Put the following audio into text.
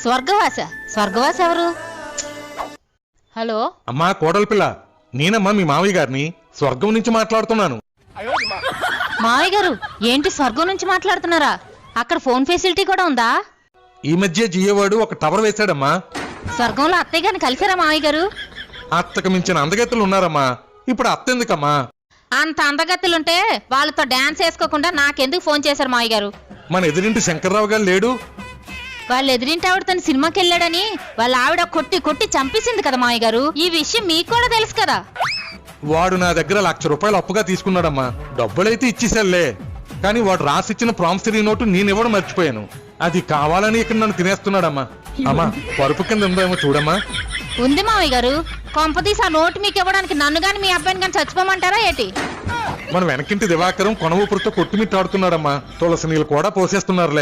స్వర్గవాస ఎవరు? హలో అమ్మా కోడలి పిల్ల, నేనమ్మా మీ మావయ్య గారిని స్వర్గం నుంచి మాట్లాడుతున్నాను. మావయ్య గారు ఏంటి స్వర్గం నుంచి మాట్లాడుతున్నారా? అక్కడ ఫోన్ ఫెసిలిటీ కూడా ఉందా? ఈ మధ్య జియోవాడు ఒక టవర్ వేశాడమ్మా. స్వర్గంలో అత్తయ్య గారిని కలిసారా మావయ్య గారు? అత్తకు మించిన అందగత్తెలు ఉన్నారమ్మా. ఇప్పుడు అత్త ఎందుకమ్మా? అంత అందగత్తులుంటే వాళ్ళతో డాన్స్ వేసుకోకుండా నాకెందుకు ఫోన్ చేశారు మావయ్య గారు? మన ఎదురింటి శంకర్రావు గారు లేడు? వాళ్ళ ఎదురింటి ఆవిడ తన సినిమాకి వెళ్ళాడని వాళ్ళ ఆవిడ కొట్టి కొట్టి చంపేసింది కదా మావయ్య గారు. ఈ విషయం మీకు కూడా తెలుసు కదా. వాడు నా దగ్గర ₹1,00,000 అప్పుగా తీసుకున్నాడమ్మా. డబ్బులైతే ఇచ్చేసాలే, కానీ వాడు రాసిచ్చిన ప్రామిసరీ నోటు నేనివ్వడం మర్చిపోయాను. అది కావాలని ఇక్కడ నన్ను తినేస్తున్నాడమ్మా. అమ్మా పరుపు కింద ఉందేమో చూడమ్మా. ఉంది మావయ్య గారు. కొంపదీసి ఆ నోటు మీకు ఇవ్వడానికి నన్ను గాని మీ అబ్బాయిని గాని చచ్చిపోమంటారా ఏంటి? మన వెనకింటి దివాకరం కొన ఊపిరితో కొట్టుమిట్టాడుతున్నాడమ్మా. తులసి నీళ్ళు కూడా పోసేస్తున్నారులే.